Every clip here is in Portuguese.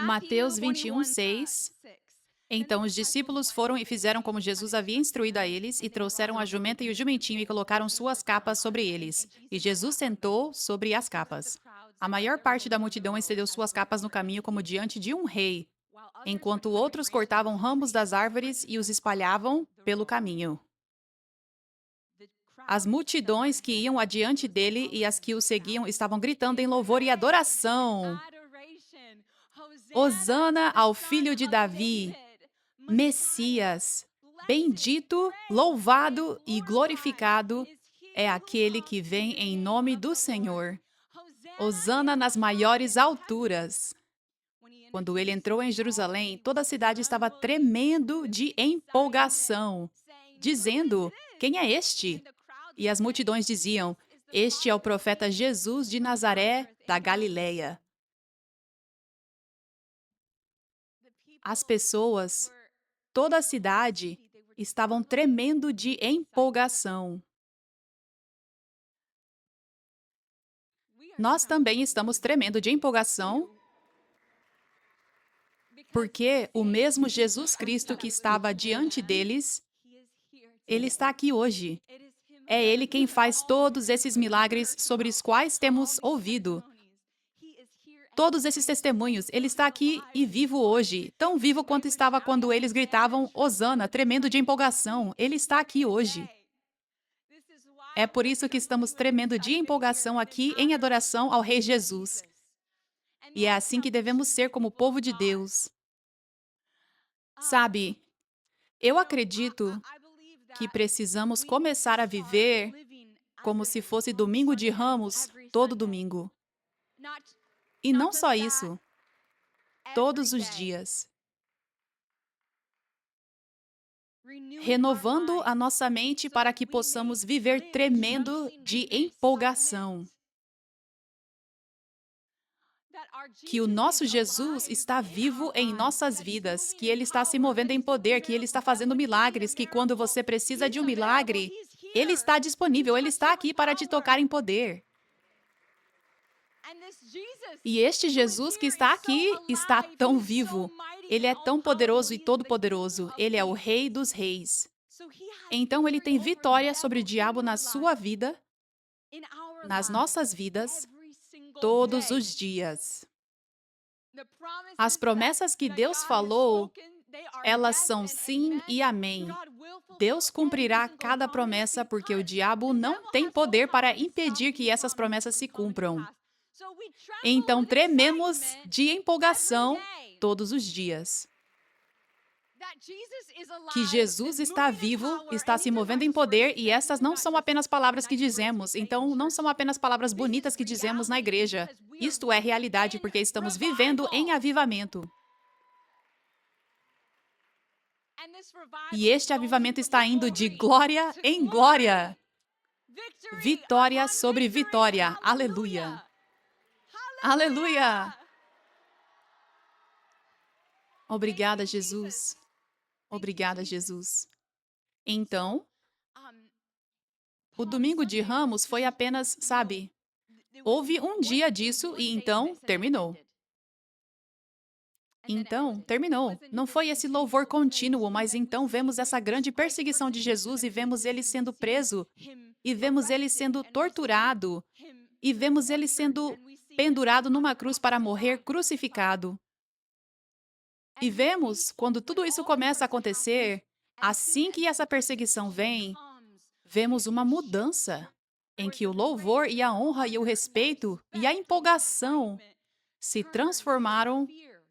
Mateus 21:6. Então os discípulos foram e fizeram como Jesus havia instruído a eles, e trouxeram a jumenta e o jumentinho e colocaram suas capas sobre eles. E Jesus sentou sobre as capas. A maior parte da multidão estendeu suas capas no caminho como diante de um rei, enquanto outros cortavam ramos das árvores e os espalhavam pelo caminho. As multidões que iam adiante dele e as que o seguiam estavam gritando em louvor e adoração: Hosana ao filho de Davi, Messias, bendito, louvado e glorificado é aquele que vem em nome do Senhor. Hosana nas maiores alturas. Quando ele entrou em Jerusalém, toda a cidade estava tremendo de empolgação, dizendo: Quem é este? E as multidões diziam: Este é o profeta Jesus de Nazaré, da Galileia. As pessoas, toda a cidade, estavam tremendo de empolgação. Nós também estamos tremendo de empolgação, porque o mesmo Jesus Cristo que estava diante deles, ele está aqui hoje. É ele quem faz todos esses milagres sobre os quais temos ouvido. Todos esses testemunhos, ele está aqui e vivo hoje, tão vivo quanto estava quando eles gritavam Hosana, tremendo de empolgação. Ele está aqui hoje. É por isso que estamos tremendo de empolgação aqui em adoração ao Rei Jesus. E é assim que devemos ser como povo de Deus. Sabe, eu acredito que precisamos começar a viver como se fosse domingo de Ramos todo domingo. E não só isso, todos os dias. Renovando a nossa mente para que possamos viver tremendo de empolgação. Que o nosso Jesus está vivo em nossas vidas, que Ele está se movendo em poder, que Ele está fazendo milagres, que quando você precisa de um milagre, Ele está disponível, Ele está aqui para te tocar em poder. E este Jesus que está aqui está tão vivo. Ele é tão poderoso e todo-poderoso. Ele é o Rei dos Reis. Então, Ele tem vitória sobre o diabo na sua vida, nas nossas vidas, todos os dias. As promessas que Deus falou, elas são sim e amém. Deus cumprirá cada promessa porque o diabo não tem poder para impedir que essas promessas se cumpram. Então, trememos de empolgação todos os dias. Que Jesus está vivo, está se movendo em poder, e essas não são apenas palavras que dizemos, então não são apenas palavras bonitas que dizemos na igreja. Isto é realidade porque estamos vivendo em avivamento. E este avivamento está indo de glória em glória. Vitória sobre vitória. Aleluia. Aleluia. Obrigada, Jesus. Obrigada, Jesus. Então, o domingo de Ramos foi apenas, sabe, houve um dia disso e então terminou. Então, terminou. Não foi esse louvor contínuo, mas então vemos essa grande perseguição de Jesus e vemos ele sendo preso, e vemos ele sendo torturado, e vemos ele sendo pendurado numa cruz para morrer crucificado. E vemos, quando tudo isso começa a acontecer, assim que essa perseguição vem, vemos uma mudança em que o louvor e a honra e o respeito e a empolgação se transformaram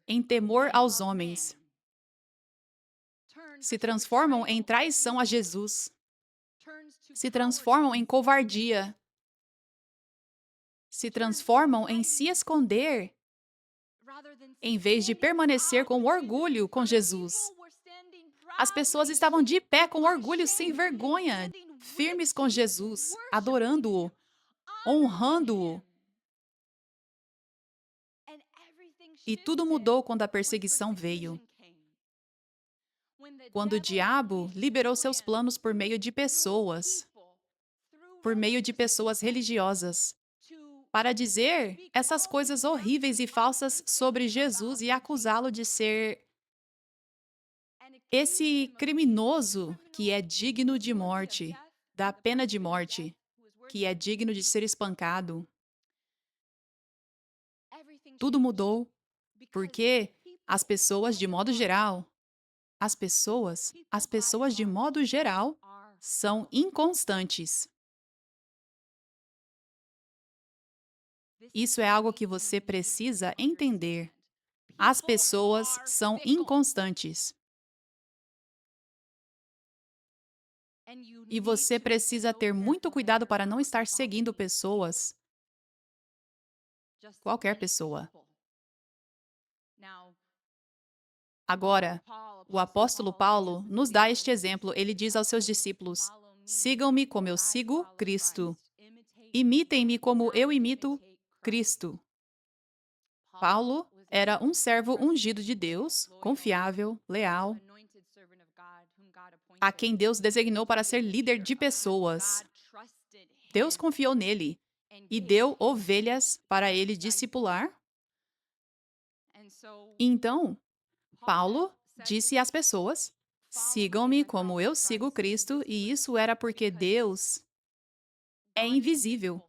em temor aos homens. Se transformam em traição a Jesus. Se transformam em covardia. Se transformam em se esconder, em vez de permanecer com orgulho com Jesus. As pessoas estavam de pé com orgulho, sem vergonha, firmes com Jesus, adorando-o, honrando-o. E tudo mudou quando a perseguição veio. Quando o diabo liberou seus planos por meio de pessoas religiosas, para dizer essas coisas horríveis e falsas sobre Jesus e acusá-lo de ser esse criminoso que é digno de morte, da pena de morte, que é digno de ser espancado. Tudo mudou porque as pessoas, de modo geral, as pessoas de modo geral, são inconstantes. Isso é algo que você precisa entender. As pessoas são inconstantes. E você precisa ter muito cuidado para não estar seguindo pessoas, qualquer pessoa. Agora, o apóstolo Paulo nos dá este exemplo. Ele diz aos seus discípulos: sigam-me como eu sigo Cristo. Imitem-me como eu imito Cristo. Paulo era um servo ungido de Deus, confiável, leal, a quem Deus designou para ser líder de pessoas. Deus confiou nele e deu ovelhas para ele discipular. Então, Paulo disse às pessoas: sigam-me como eu sigo Cristo, e isso era porque Deus é invisível.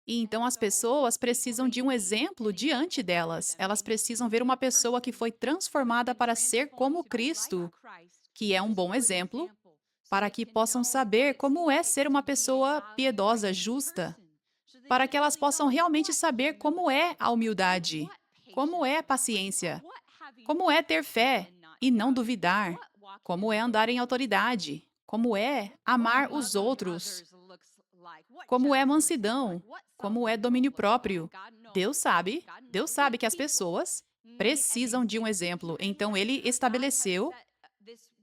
E então as pessoas precisam de um exemplo diante delas. Elas precisam ver uma pessoa que foi transformada para ser como Cristo, que é um bom exemplo, para que possam saber como é ser uma pessoa piedosa, justa, para que elas possam realmente saber como é a humildade, como é a paciência, como é ter fé e não duvidar, como é andar em autoridade, como é amar os outros, como é mansidão, como é domínio próprio. Deus sabe que as pessoas precisam de um exemplo. Então ele estabeleceu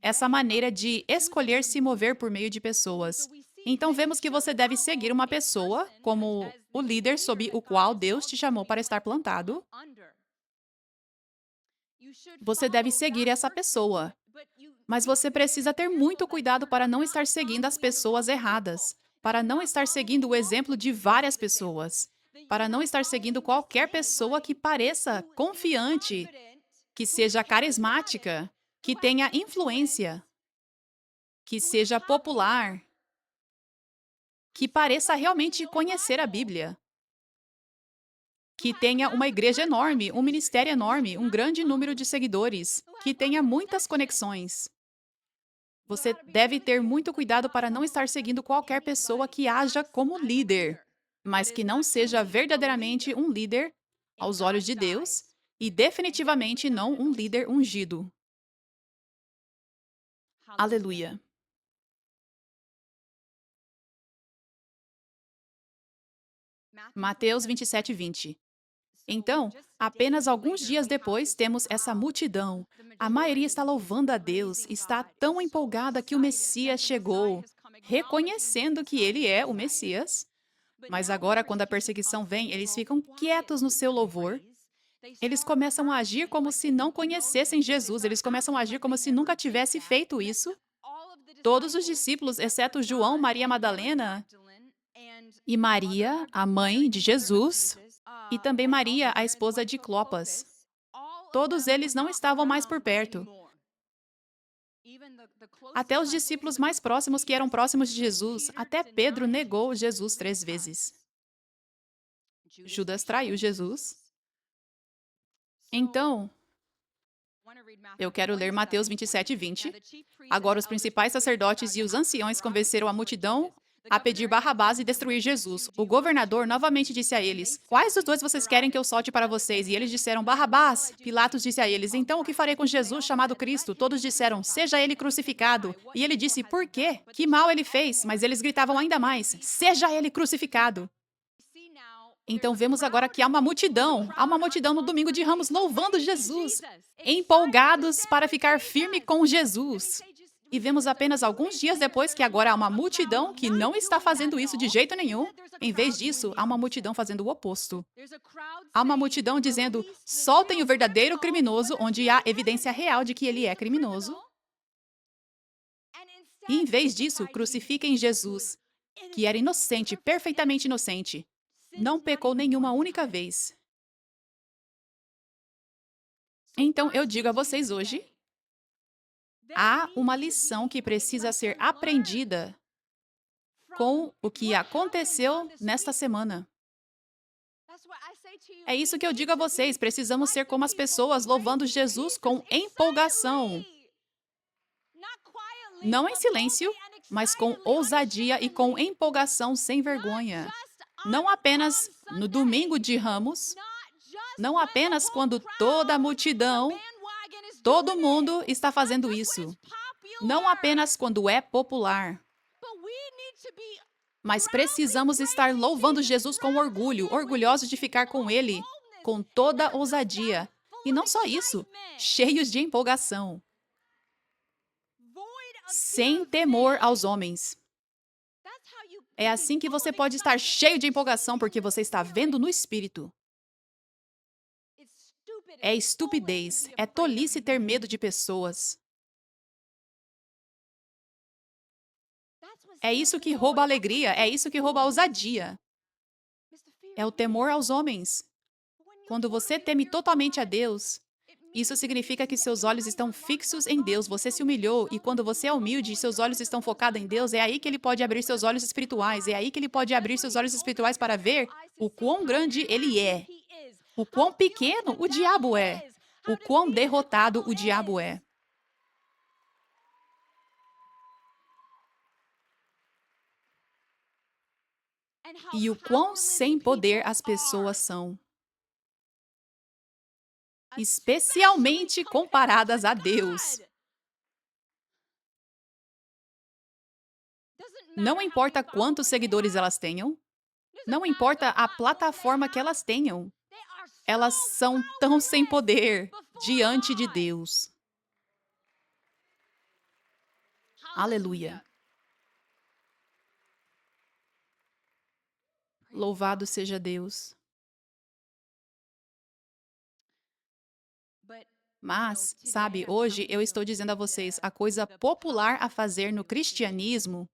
essa maneira de escolher se mover por meio de pessoas. Então vemos que você deve seguir uma pessoa como o líder sob o qual Deus te chamou para estar plantado. Você deve seguir essa pessoa. Mas você precisa ter muito cuidado para não estar seguindo as pessoas erradas, para não estar seguindo o exemplo de várias pessoas, para não estar seguindo qualquer pessoa que pareça confiante, que seja carismática, que tenha influência, que seja popular, que pareça realmente conhecer a Bíblia, que tenha uma igreja enorme, um ministério enorme, um grande número de seguidores, que tenha muitas conexões. Você deve ter muito cuidado para não estar seguindo qualquer pessoa que haja como líder, mas que não seja verdadeiramente um líder aos olhos de Deus e definitivamente não um líder ungido. Aleluia. Mateus 27:20. Então, apenas alguns dias depois, temos essa multidão. A maioria está louvando a Deus, está tão empolgada que o Messias chegou, reconhecendo que ele é o Messias. Mas agora, quando a perseguição vem, eles ficam quietos no seu louvor. Eles começam a agir como se não conhecessem Jesus, eles começam a agir como se nunca tivesse feito isso. Todos os discípulos, exceto João, Maria Madalena e Maria, a mãe de Jesus, e também Maria, a esposa de Clopas. Todos eles não estavam mais por perto. Até os discípulos mais próximos que eram próximos de Jesus, até Pedro negou Jesus 3 vezes. Judas traiu Jesus. Então, eu quero ler Mateus 27:20. Agora os principais sacerdotes e os anciões convenceram a multidão a pedir Barrabás e destruir Jesus. O governador novamente disse a eles: quais dos dois vocês querem que eu solte para vocês? E eles disseram: Barrabás. Pilatos disse a eles: então o que farei com Jesus chamado Cristo? Todos disseram: seja ele crucificado. E ele disse: por quê? Que mal ele fez? Mas eles gritavam ainda mais: seja ele crucificado. Então vemos agora que há uma multidão no domingo de Ramos louvando Jesus, empolgados para ficar firme com Jesus. E vemos apenas alguns dias depois que agora há uma multidão que não está fazendo isso de jeito nenhum. Em vez disso, há uma multidão fazendo o oposto. Há uma multidão dizendo: soltem o verdadeiro criminoso, onde há evidência real de que ele é criminoso. E em vez disso, crucifiquem Jesus, que era inocente, perfeitamente inocente. Não pecou nenhuma única vez. Então, eu digo a vocês hoje, há uma lição que precisa ser aprendida com o que aconteceu nesta semana. É isso que eu digo a vocês, precisamos ser como as pessoas louvando Jesus com empolgação. Não em silêncio, mas com ousadia e com empolgação sem vergonha. Não apenas no domingo de Ramos, não apenas quando toda a multidão, todo mundo está fazendo isso. Não apenas quando é popular, mas precisamos estar louvando Jesus com orgulho, orgulhosos de ficar com Ele, com toda ousadia. E não só isso, cheios de empolgação, sem temor aos homens. É assim que você pode estar cheio de empolgação, porque você está vendo no Espírito. É estupidez, é tolice ter medo de pessoas. É isso que rouba a alegria, é isso que rouba a ousadia. É o temor aos homens. Quando você teme totalmente a Deus, isso significa que seus olhos estão fixos em Deus. Você se humilhou e quando você é humilde e seus olhos estão focados em Deus, é aí que Ele pode abrir seus olhos espirituais. É aí que Ele pode abrir seus olhos espirituais para ver o quão grande Ele é, o quão pequeno o diabo é, o quão derrotado o diabo é. E o quão sem poder as pessoas são, especialmente comparadas a Deus. Não importa quantos seguidores elas tenham, não importa a plataforma que elas tenham, elas são tão sem poder diante de Deus. Aleluia. Louvado seja Deus. Mas, sabe, hoje eu estou dizendo a vocês, a coisa popular a fazer no cristianismo.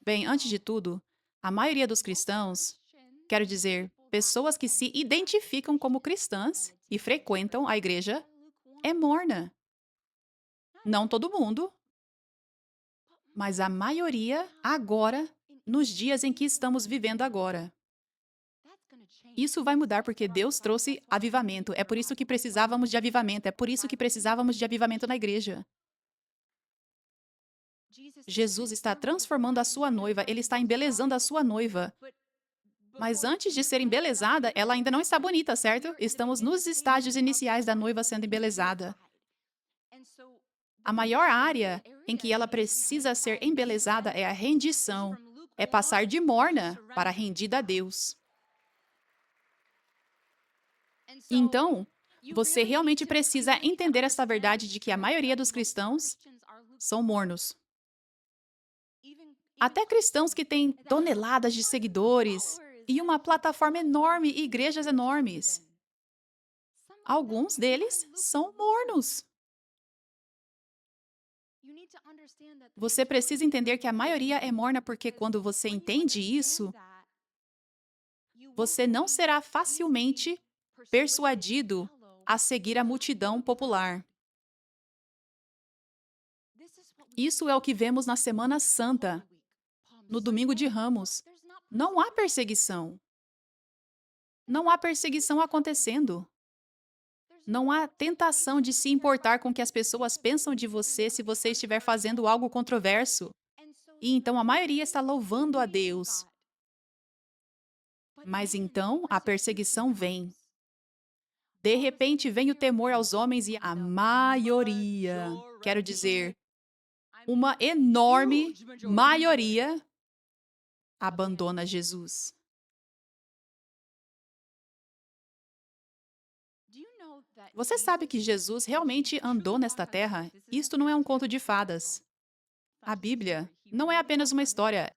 Bem, antes de tudo, a maioria dos cristãos, quero dizer, pessoas que se identificam como cristãs e frequentam a igreja, é morna. Não todo mundo, mas a maioria agora, nos dias em que estamos vivendo agora. Isso vai mudar porque Deus trouxe avivamento. É por isso que precisávamos de avivamento. É por isso que precisávamos de avivamento na igreja. Jesus está transformando a sua noiva, Ele está embelezando a sua noiva. Mas antes de ser embelezada, ela ainda não está bonita, certo? Estamos nos estágios iniciais da noiva sendo embelezada. A maior área em que ela precisa ser embelezada é a rendição. É passar de morna para rendida a Deus. Então, você realmente precisa entender essa verdade de que a maioria dos cristãos são mornos. Até cristãos que têm toneladas de seguidores e uma plataforma enorme e igrejas enormes. Alguns deles são mornos. Você precisa entender que a maioria é morna porque quando você entende isso, você não será facilmente persuadido a seguir a multidão popular. Isso é o que vemos na Semana Santa, no Domingo de Ramos. Não há perseguição. Não há perseguição acontecendo. Não há tentação de se importar com o que as pessoas pensam de você se você estiver fazendo algo controverso. E então a maioria está louvando a Deus. Mas então a perseguição vem. De repente vem o temor aos homens e a maioria, quero dizer, uma enorme maioria abandona Jesus. Você sabe que Jesus realmente andou nesta terra? Isto não é um conto de fadas. A Bíblia não é apenas uma história.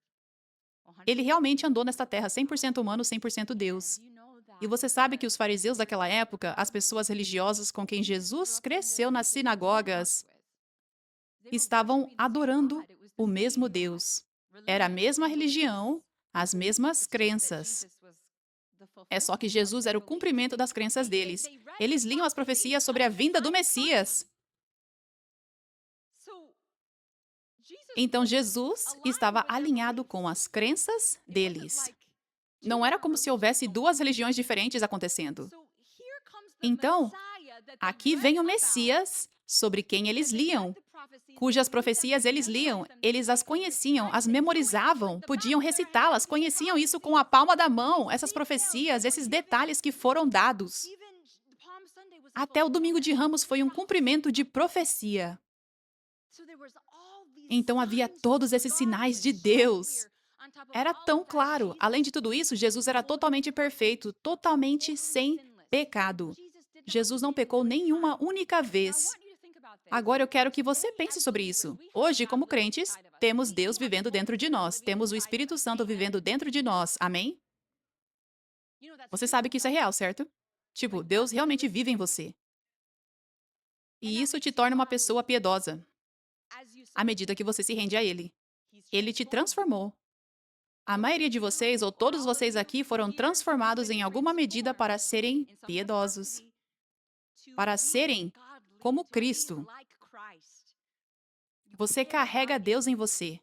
Ele realmente andou nesta terra, 100% humano, 100% Deus. E você sabe que os fariseus daquela época, as pessoas religiosas com quem Jesus cresceu nas sinagogas, estavam adorando o mesmo Deus. Era a mesma religião, as mesmas crenças. É só que Jesus era o cumprimento das crenças deles. Eles liam as profecias sobre a vinda do Messias. Então Jesus estava alinhado com as crenças deles. Não era como se houvesse duas religiões diferentes acontecendo. Então, aqui vem o Messias, sobre quem eles liam, cujas profecias eles liam, eles as conheciam, as memorizavam, podiam recitá-las, conheciam isso com a palma da mão, essas profecias, esses detalhes que foram dados. Até o domingo de Ramos foi um cumprimento de profecia. Então havia todos esses sinais de Deus. Era tão claro. Além de tudo isso, Jesus era totalmente perfeito, totalmente sem pecado. Jesus não pecou nenhuma única vez. Agora eu quero que você pense sobre isso. Hoje, como crentes, temos Deus vivendo dentro de nós, temos o Espírito Santo vivendo dentro de nós. Amém? Você sabe que isso é real, certo? Tipo, Deus realmente vive em você. E isso te torna uma pessoa piedosa, à medida que você se rende a Ele. Ele te transformou. A maioria de vocês, ou todos vocês aqui, foram transformados em alguma medida para serem piedosos, para serem como Cristo. Você carrega Deus em você.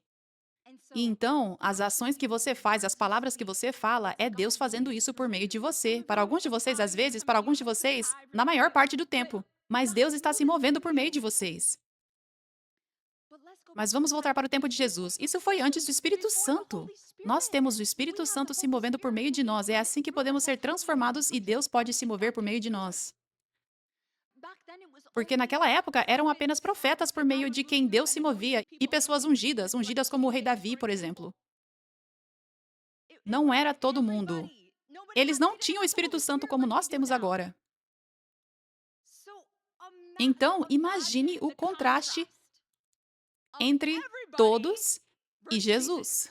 E então, as ações que você faz, as palavras que você fala, é Deus fazendo isso por meio de você. Para alguns de vocês, às vezes, para alguns de vocês, na maior parte do tempo. Mas Deus está se movendo por meio de vocês. Mas vamos voltar para o tempo de Jesus. Isso foi antes do Espírito Santo. Nós temos o Espírito Santo se movendo por meio de nós. É assim que podemos ser transformados e Deus pode se mover por meio de nós. Porque naquela época eram apenas profetas por meio de quem Deus se movia e pessoas ungidas, ungidas como o rei Davi, por exemplo. Não era todo mundo. Eles não tinham o Espírito Santo como nós temos agora. Então, imagine o contraste entre todos e Jesus.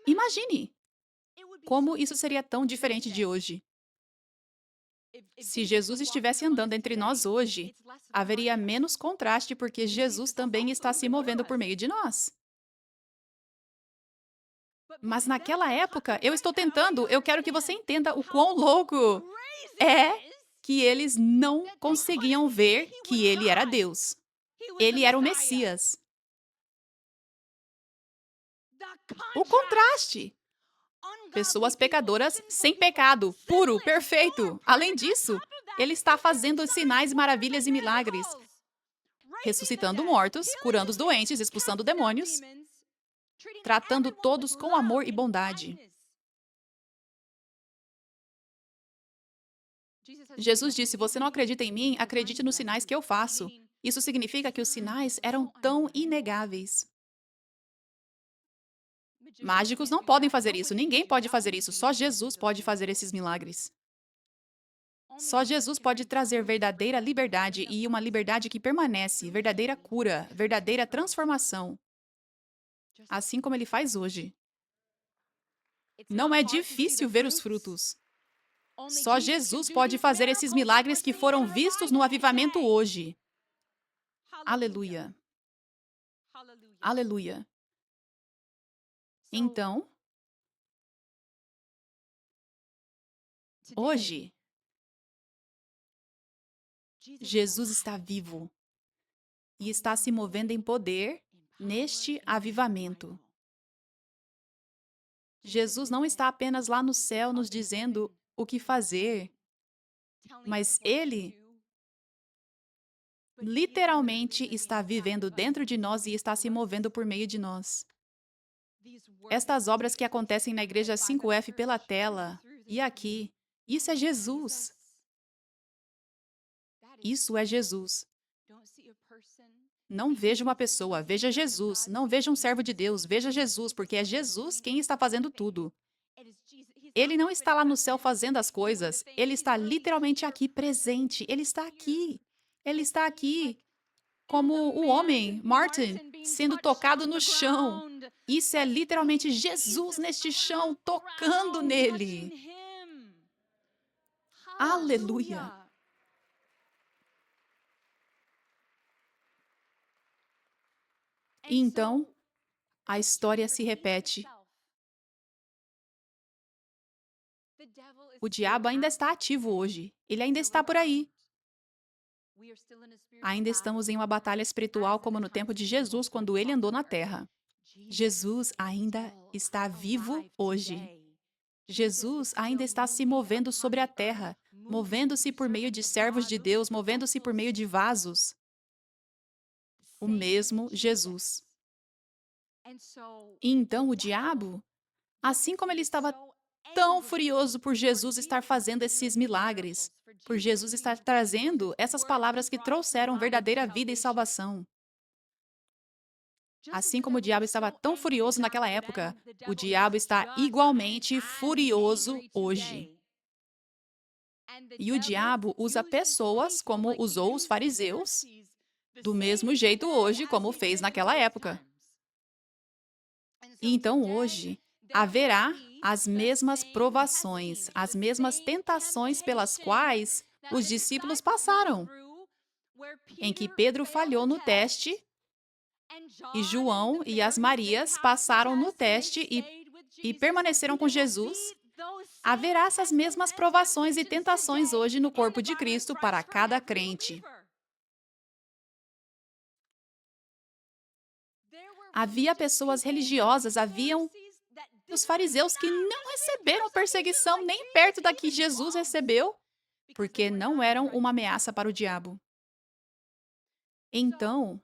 Imagine como isso seria tão diferente de hoje. Se Jesus estivesse andando entre nós hoje, haveria menos contraste porque Jesus também está se movendo por meio de nós. Mas naquela época, eu quero que você entenda o quão louco é que eles não conseguiam ver que ele era Deus. Ele era o Messias. O contraste. Pessoas pecadoras sem pecado, puro, perfeito. Além disso, ele está fazendo sinais, maravilhas e milagres, ressuscitando mortos, curando os doentes, expulsando demônios, tratando todos com amor e bondade. Jesus disse: "Você não acredita em mim? Acredite nos sinais que eu faço." Isso significa que os sinais eram tão inegáveis. Mágicos não podem fazer isso, ninguém pode fazer isso, só Jesus pode fazer esses milagres. Só Jesus pode trazer verdadeira liberdade e uma liberdade que permanece, verdadeira cura, verdadeira transformação, assim como ele faz hoje. Não é difícil ver os frutos. Só Jesus pode fazer esses milagres que foram vistos no avivamento hoje. Aleluia. Aleluia. Então, hoje, Jesus está vivo e está se movendo em poder neste avivamento. Jesus não está apenas lá no céu nos dizendo o que fazer, mas ele literalmente está vivendo dentro de nós e está se movendo por meio de nós. Estas obras que acontecem na Igreja 5F pela tela e aqui, isso é Jesus. Isso é Jesus. Não veja uma pessoa, veja Jesus. Não veja um servo de Deus, veja Jesus, porque é Jesus quem está fazendo tudo. Ele não está lá no céu fazendo as coisas, ele está literalmente aqui presente. Ele está aqui. Ele está aqui. Como o homem, Martin, sendo tocado no chão. Isso é literalmente Jesus neste chão, tocando nele. Aleluia. E então, a história se repete. O diabo ainda está ativo hoje. Ele ainda está por aí. Ainda estamos em uma batalha espiritual como no tempo de Jesus, quando ele andou na terra. Jesus ainda está vivo hoje. Jesus ainda está se movendo sobre a terra, movendo-se por meio de servos de Deus, movendo-se por meio de vasos. O mesmo Jesus. E então o diabo, assim como ele estava tão furioso por Jesus estar fazendo esses milagres, por Jesus estar trazendo essas palavras que trouxeram verdadeira vida e salvação. Assim como o diabo estava tão furioso naquela época, o diabo está igualmente furioso hoje. E o diabo usa pessoas como usou os fariseus, do mesmo jeito hoje como fez naquela época. E então hoje haverá as mesmas provações, as mesmas tentações pelas quais os discípulos passaram, em que Pedro falhou no teste e João e as Marias passaram no teste e permaneceram com Jesus. Haverá essas mesmas provações e tentações hoje no corpo de Cristo para cada crente. Havia pessoas religiosas, haviam os fariseus que não receberam perseguição nem perto da que Jesus recebeu, porque não eram uma ameaça para o diabo. Então,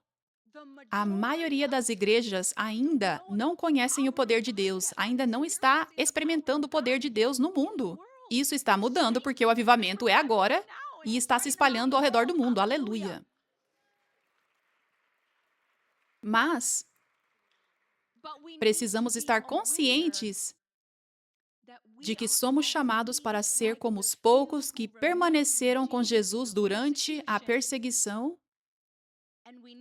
a maioria das igrejas ainda não conhecem o poder de Deus, ainda não está experimentando o poder de Deus no mundo. Isso está mudando porque o avivamento é agora e está se espalhando ao redor do mundo. Aleluia. Mas precisamos estar conscientes de que somos chamados para ser como os poucos que permaneceram com Jesus durante a perseguição.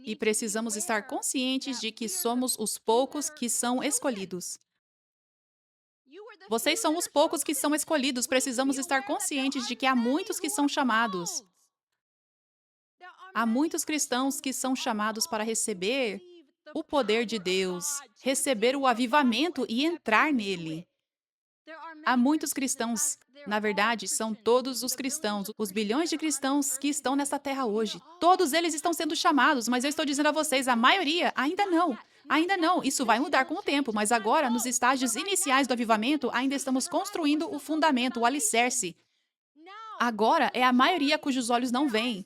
E precisamos estar conscientes de que somos os poucos que são escolhidos. Vocês são os poucos que são escolhidos. Precisamos estar conscientes de que há muitos que são chamados. Há muitos cristãos que são chamados para receber o poder de Deus, receber o avivamento e entrar nele. Há muitos cristãos, na verdade, são todos os cristãos, os bilhões de cristãos que estão nesta terra hoje. Todos eles estão sendo chamados, mas eu estou dizendo a vocês, a maioria ainda não. Ainda não, isso vai mudar com o tempo, mas agora, nos estágios iniciais do avivamento, ainda estamos construindo o fundamento, o alicerce. Agora é a maioria cujos olhos não veem.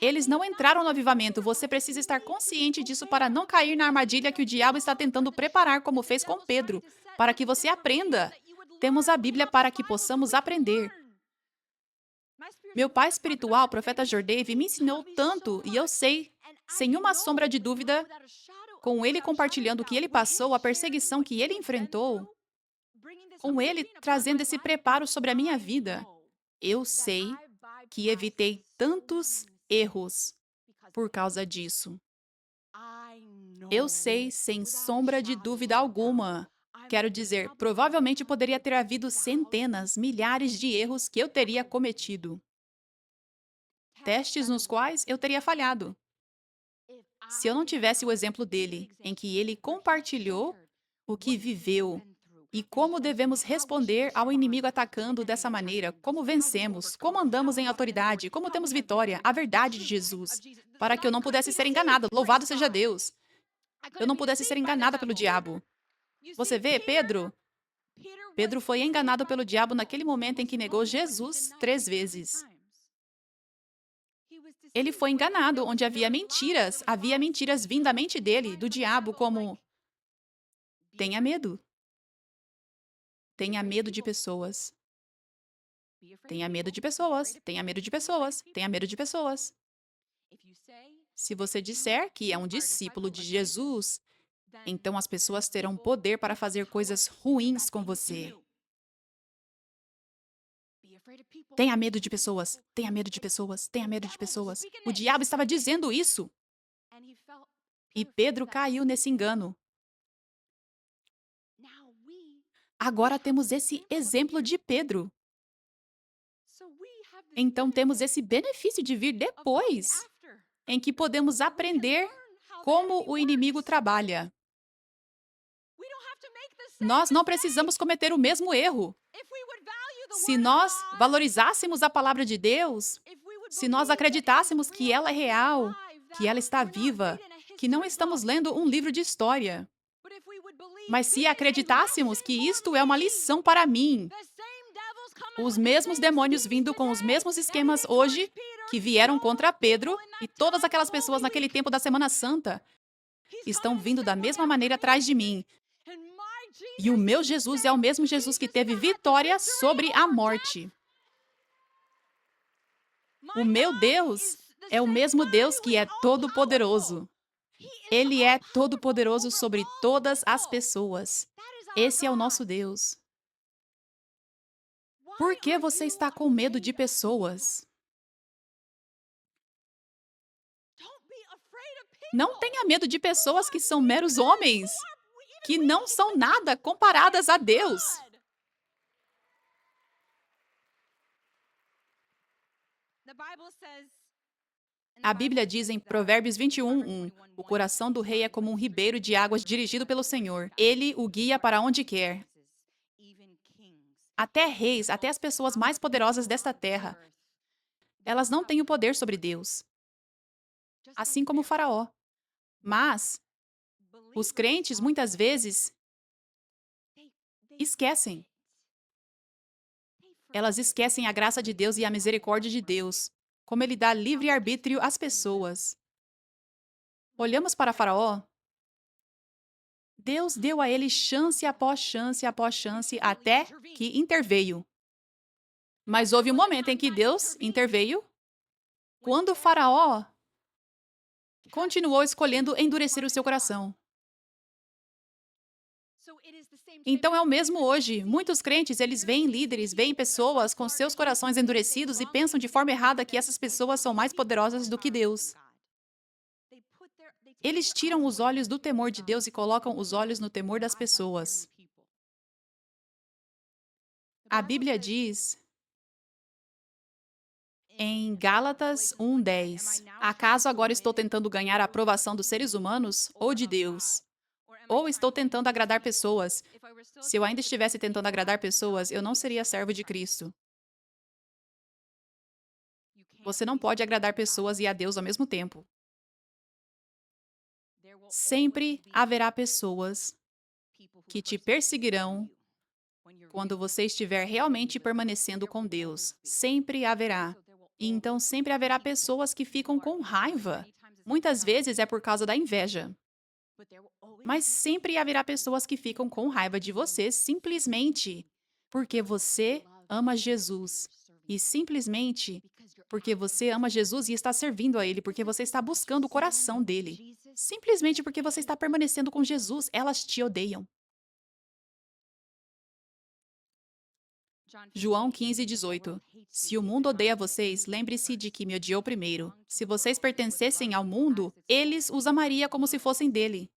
Eles não entraram no avivamento. Você precisa estar consciente disso para não cair na armadilha que o diabo está tentando preparar, como fez com Pedro, para que você aprenda. Temos a Bíblia para que possamos aprender. Meu pai espiritual, o profeta Jordave, me ensinou tanto e eu sei, sem uma sombra de dúvida, com ele compartilhando o que ele passou, a perseguição que ele enfrentou, com ele trazendo esse preparo sobre a minha vida, eu sei que evitei tantos erros por causa disso. Eu sei, sem sombra de dúvida alguma. Quero dizer, provavelmente poderia ter havido centenas, milhares de erros que eu teria cometido. Testes nos quais eu teria falhado. Se eu não tivesse o exemplo dele, em que ele compartilhou o que viveu e como devemos responder ao inimigo atacando dessa maneira, como vencemos, como andamos em autoridade, como temos vitória, a verdade de Jesus, para que eu não pudesse ser enganada. Louvado seja Deus! Eu não pudesse ser enganada pelo diabo. Você vê, Pedro? Pedro foi enganado pelo diabo naquele momento em que negou Jesus 3 vezes. Ele foi enganado, onde havia mentiras vindo da mente dele, do diabo, como: tenha medo. Tenha medo de pessoas. Tenha medo de pessoas. Tenha medo de pessoas. Tenha medo de pessoas. Se você disser que é um discípulo de Jesus, então as pessoas terão poder para fazer coisas ruins com você. Tenha medo de pessoas. Tenha medo de pessoas. Tenha medo de pessoas. O diabo estava dizendo isso. E Pedro caiu nesse engano. Agora temos esse exemplo de Pedro. Então temos esse benefício de vir depois, em que podemos aprender como o inimigo trabalha. Nós não precisamos cometer o mesmo erro. Se nós valorizássemos a palavra de Deus, se nós acreditássemos que ela é real, que ela está viva, que não estamos lendo um livro de história, mas se acreditássemos que isto é uma lição para mim, os mesmos demônios vindo com os mesmos esquemas hoje que vieram contra Pedro e todas aquelas pessoas naquele tempo da Semana Santa estão vindo da mesma maneira atrás de mim. E o meu Jesus é o mesmo Jesus que teve vitória sobre a morte. O meu Deus é o mesmo Deus que é todo-poderoso. Ele é todo-poderoso sobre todas as pessoas. Esse é o nosso Deus. Por que você está com medo de pessoas? Não tenha medo de pessoas que são meros homens, que não são nada comparadas a Deus. A Bíblia diz em Provérbios 21:1, o coração do rei é como um ribeiro de águas dirigido pelo Senhor. Ele o guia para onde quer. Até reis, até as pessoas mais poderosas desta terra, elas não têm o poder sobre Deus, assim como o Faraó. Mas os crentes, muitas vezes, esquecem. Elas esquecem a graça de Deus e a misericórdia de Deus, como ele dá livre arbítrio às pessoas. Olhamos para Faraó. Deus deu a ele chance após chance após chance até que interveio. Mas houve um momento em que Deus interveio quando o Faraó continuou escolhendo endurecer o seu coração. Então é o mesmo hoje. Muitos crentes, eles veem líderes, veem pessoas com seus corações endurecidos e pensam de forma errada que essas pessoas são mais poderosas do que Deus. Eles tiram os olhos do temor de Deus e colocam os olhos no temor das pessoas. A Bíblia diz em Gálatas 1:10, acaso agora estou tentando ganhar a aprovação dos seres humanos ou de Deus? Ou estou tentando agradar pessoas? Se eu ainda estivesse tentando agradar pessoas, eu não seria servo de Cristo. Você não pode agradar pessoas e a Deus ao mesmo tempo. Sempre haverá pessoas que te perseguirão quando você estiver realmente permanecendo com Deus. Sempre haverá. E então sempre haverá pessoas que ficam com raiva. Muitas vezes é por causa da inveja. Mas sempre haverá pessoas que ficam com raiva de você simplesmente porque você ama Jesus. E simplesmente porque você ama Jesus e está servindo a Ele, porque você está buscando o coração dele. Simplesmente porque você está permanecendo com Jesus, elas te odeiam. João 15:18. Se o mundo odeia vocês, lembre-se de que me odiou primeiro. Se vocês pertencessem ao mundo, eles os amaria como se fossem dele.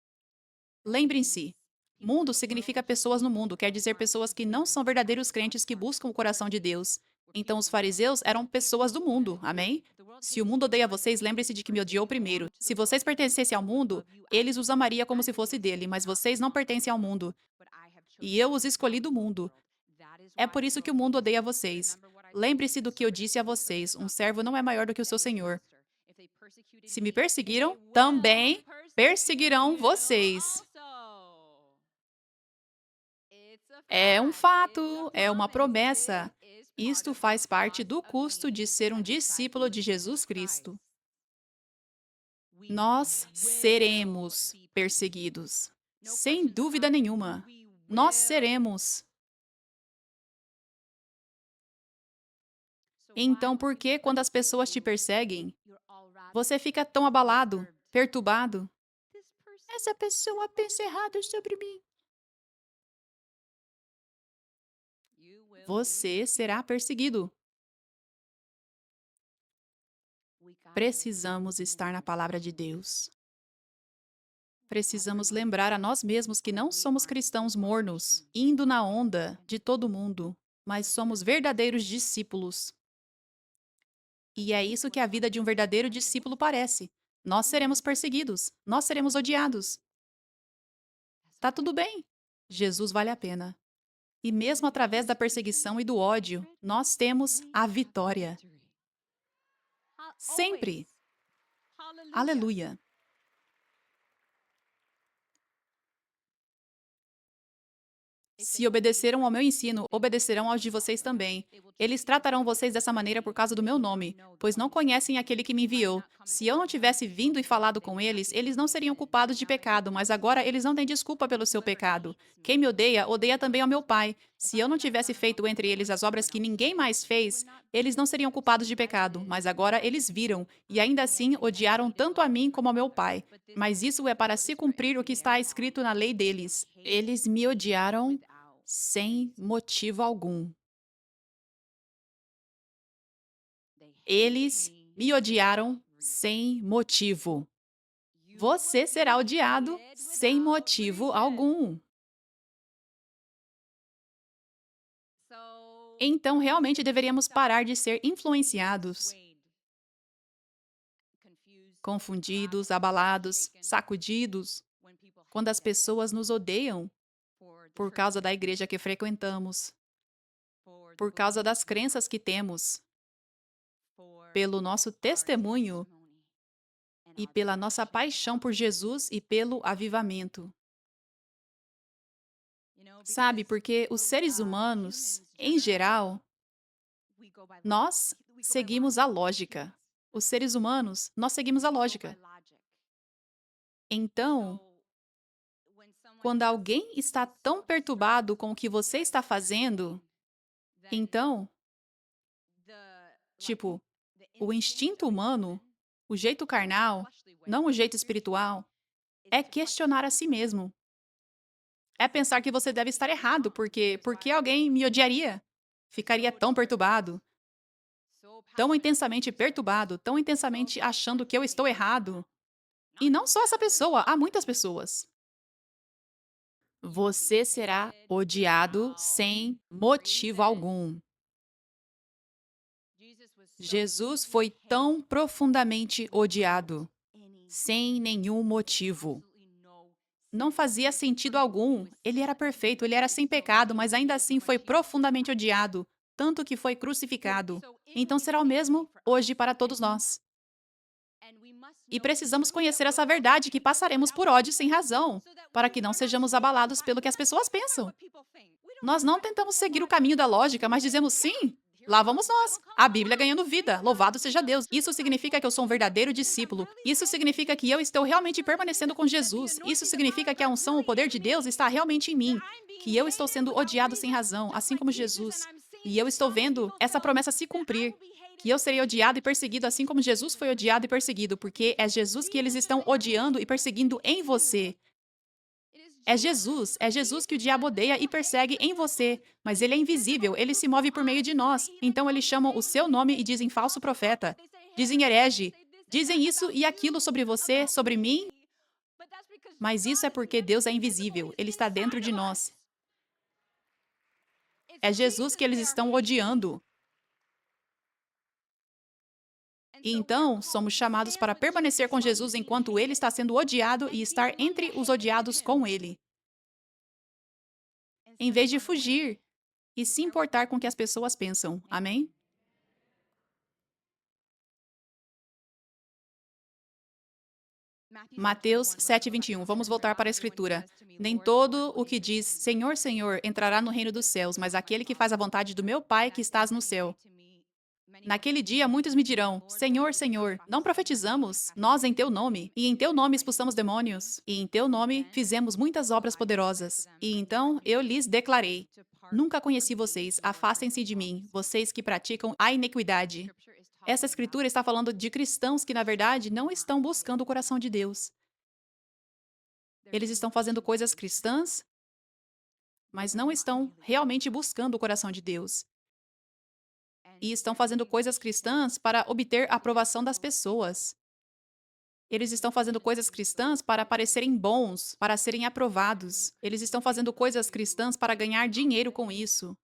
Lembrem-se, mundo significa pessoas no mundo, quer dizer pessoas que não são verdadeiros crentes que buscam o coração de Deus. Então os fariseus eram pessoas do mundo, amém? Se o mundo odeia vocês, lembre-se de que me odiou primeiro. Se vocês pertencessem ao mundo, eles os amaria como se fosse dele, mas vocês não pertencem ao mundo. E eu os escolhi do mundo. É por isso que o mundo odeia vocês. Lembre-se do que eu disse a vocês: um servo não é maior do que o seu senhor. Se me perseguiram, também perseguirão vocês. É um fato, é uma promessa. Isto faz parte do custo de ser um discípulo de Jesus Cristo. Nós seremos perseguidos. Sem dúvida nenhuma. Nós seremos. Então, por que, quando as pessoas te perseguem, você fica tão abalado, perturbado? Essa pessoa pensa errado sobre mim. Você será perseguido. Precisamos estar na palavra de Deus. Precisamos lembrar a nós mesmos que não somos cristãos mornos, indo na onda de todo mundo, mas somos verdadeiros discípulos. E é isso que a vida de um verdadeiro discípulo parece. Nós seremos perseguidos, nós seremos odiados. Tá tudo bem. Jesus vale a pena. E mesmo através da perseguição e do ódio, nós temos a vitória. Sempre. Aleluia. Se obedeceram ao meu ensino, obedecerão aos de vocês também. Eles tratarão vocês dessa maneira por causa do meu nome, pois não conhecem aquele que me enviou. Se eu não tivesse vindo e falado com eles, eles não seriam culpados de pecado, mas agora eles não têm desculpa pelo seu pecado. Quem me odeia, odeia também ao meu Pai. Se eu não tivesse feito entre eles as obras que ninguém mais fez, eles não seriam culpados de pecado, mas agora eles viram, e ainda assim odiaram tanto a mim como ao meu Pai. Mas isso é para se cumprir o que está escrito na lei deles. Eles me odiaram sem motivo algum. Eles me odiaram sem motivo. Você será odiado sem motivo algum. Então, realmente deveríamos parar de ser influenciados, confundidos, abalados, sacudidos, quando as pessoas nos odeiam por causa da igreja que frequentamos, por causa das crenças que temos, pelo nosso testemunho e pela nossa paixão por Jesus e pelo avivamento. Sabe, porque os seres humanos, em geral, nós seguimos a lógica. Os seres humanos, nós seguimos a lógica. Então, quando alguém está tão perturbado com o que você está fazendo, então, tipo, o instinto humano, o jeito carnal, não o jeito espiritual, é questionar a si mesmo. É pensar que você deve estar errado, porque por que alguém me odiaria? Ficaria tão perturbado, tão intensamente perturbado, tão intensamente achando que eu estou errado. E não só essa pessoa, há muitas pessoas. Você será odiado sem motivo algum. Jesus foi tão profundamente odiado, sem nenhum motivo. Não fazia sentido algum. Ele era perfeito, ele era sem pecado, mas ainda assim foi profundamente odiado, tanto que foi crucificado. Então será o mesmo hoje para todos nós. E precisamos conhecer essa verdade que passaremos por ódio sem razão, para que não sejamos abalados pelo que as pessoas pensam. Nós não tentamos seguir o caminho da lógica, mas dizemos sim. Lá vamos nós. A Bíblia ganhando vida. Louvado seja Deus. Isso significa que eu sou um verdadeiro discípulo. Isso significa que eu estou realmente permanecendo com Jesus. Isso significa que a unção, o poder de Deus está realmente em mim. Que eu estou sendo odiado sem razão, assim como Jesus. E eu estou vendo essa promessa se cumprir. Que eu serei odiado e perseguido assim como Jesus foi odiado e perseguido, porque é Jesus que eles estão odiando e perseguindo em você. É Jesus que o diabo odeia e persegue em você, mas ele é invisível, ele se move por meio de nós. Então eles chamam o seu nome e dizem falso profeta, dizem herege, dizem isso e aquilo sobre você, sobre mim, mas isso é porque Deus é invisível, ele está dentro de nós. É Jesus que eles estão odiando. E então, somos chamados para permanecer com Jesus enquanto ele está sendo odiado e estar entre os odiados com ele, em vez de fugir e se importar com o que as pessoas pensam. Amém? Mateus 7:21. Vamos voltar para a Escritura. Nem todo o que diz Senhor, Senhor entrará no reino dos céus, mas aquele que faz a vontade do meu Pai que estás no céu. Naquele dia, muitos me dirão: Senhor, Senhor, não profetizamos nós em teu nome, e em teu nome expulsamos demônios, e em teu nome fizemos muitas obras poderosas. E então eu lhes declarei: Nunca conheci vocês, afastem-se de mim, vocês que praticam a iniquidade. Essa escritura está falando de cristãos que, na verdade, não estão buscando o coração de Deus. Eles estão fazendo coisas cristãs, mas não estão realmente buscando o coração de Deus. E estão fazendo coisas cristãs para obter a aprovação das pessoas. Eles estão fazendo coisas cristãs para parecerem bons, para serem aprovados. Eles estão fazendo coisas cristãs para ganhar dinheiro com isso.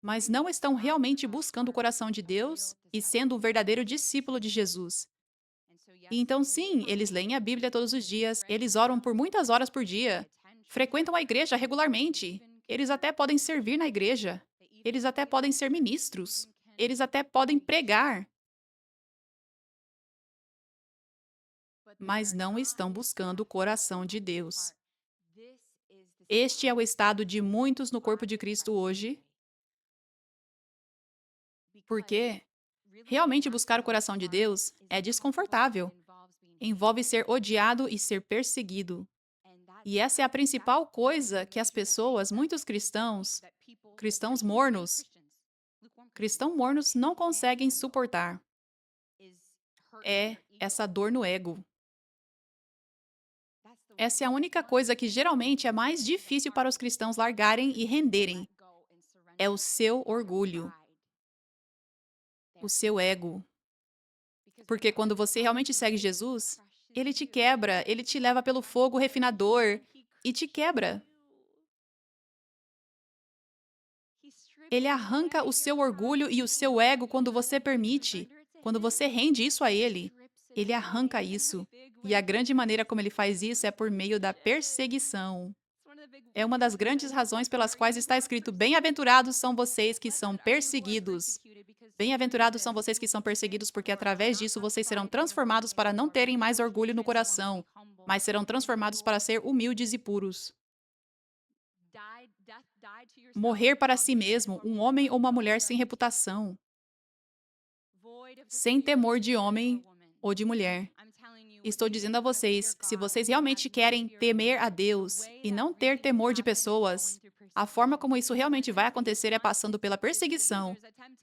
mas não estão realmente buscando o coração de Deus e sendo um verdadeiro discípulo de Jesus. E então, sim, eles leem a Bíblia todos os dias, eles oram por muitas horas por dia, frequentam a igreja regularmente, eles até podem servir na igreja, eles até podem ser ministros, eles até podem pregar, mas não estão buscando o coração de Deus. Este é o estado de muitos no corpo de Cristo hoje, porque realmente buscar o coração de Deus é desconfortável. Envolve ser odiado e ser perseguido. E essa é a principal coisa que as pessoas, muitos cristãos mornos não conseguem suportar. É essa dor no ego. Essa é a única coisa que geralmente é mais difícil para os cristãos largarem e renderem. É o seu orgulho, o seu ego. Porque quando você realmente segue Jesus, ele te quebra, ele te leva pelo fogo refinador e te quebra. Ele arranca o seu orgulho e o seu ego quando você permite, quando você rende isso a ele. Ele arranca isso. E a grande maneira como ele faz isso é por meio da perseguição. É uma das grandes razões pelas quais está escrito: Bem-aventurados são vocês que são perseguidos. Bem-aventurados são vocês que são perseguidos, porque através disso vocês serão transformados para não terem mais orgulho no coração, mas serão transformados para ser humildes e puros. Morrer para si mesmo, um homem ou uma mulher sem reputação, sem temor de homem ou de mulher. Estou dizendo a vocês, se vocês realmente querem temer a Deus e não ter temor de pessoas, a forma como isso realmente vai acontecer é passando pela perseguição.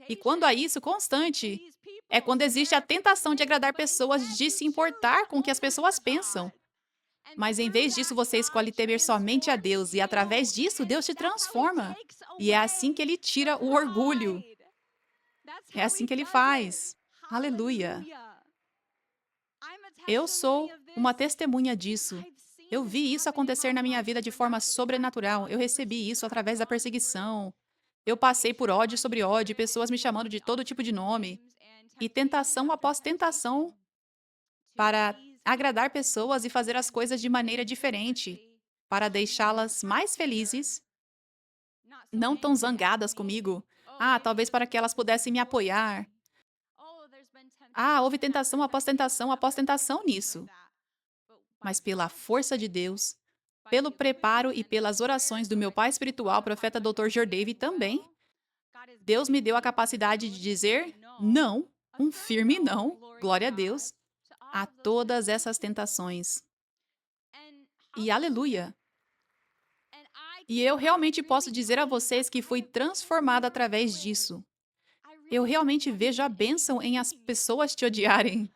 E quando há isso constante, é quando existe a tentação de agradar pessoas, de se importar com o que as pessoas pensam. Mas em vez disso, você escolhe temer somente a Deus, e através disso, Deus te transforma. E é assim que ele tira o orgulho. É assim que ele faz. Aleluia. Eu sou uma testemunha disso. Eu vi isso acontecer na minha vida de forma sobrenatural. Eu recebi isso através da perseguição. Eu passei por ódio sobre ódio, pessoas me chamando de todo tipo de nome. E tentação após tentação para agradar pessoas e fazer as coisas de maneira diferente, para deixá-las mais felizes, não tão zangadas comigo. Talvez para que elas pudessem me apoiar. Houve tentação após tentação nisso. Mas pela força de Deus, pelo preparo e pelas orações do meu pai espiritual, profeta Dr. Jordavi também, Deus me deu a capacidade de dizer não, um firme não, glória a Deus, a todas essas tentações. E aleluia! E eu realmente posso dizer a vocês que fui transformada através disso. Eu realmente vejo a bênção em as pessoas te odiarem.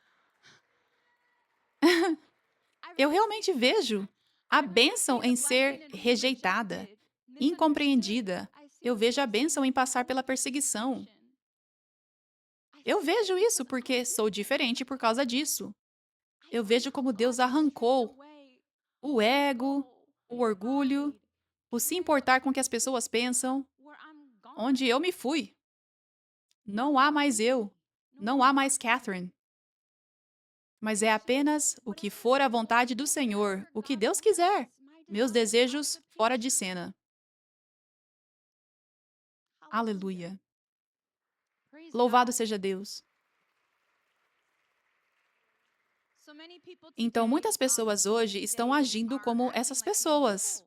Eu realmente vejo a bênção em ser rejeitada, incompreendida. Eu vejo a bênção em passar pela perseguição. Eu vejo isso porque sou diferente por causa disso. Eu vejo como Deus arrancou o ego, o orgulho, o se importar com o que as pessoas pensam, onde eu me fui. Não há mais eu. Não há mais Catherine. Mas é apenas o que for a vontade do Senhor, o que Deus quiser. Meus desejos fora de cena. Aleluia. Louvado seja Deus. Então, muitas pessoas hoje estão agindo como essas pessoas.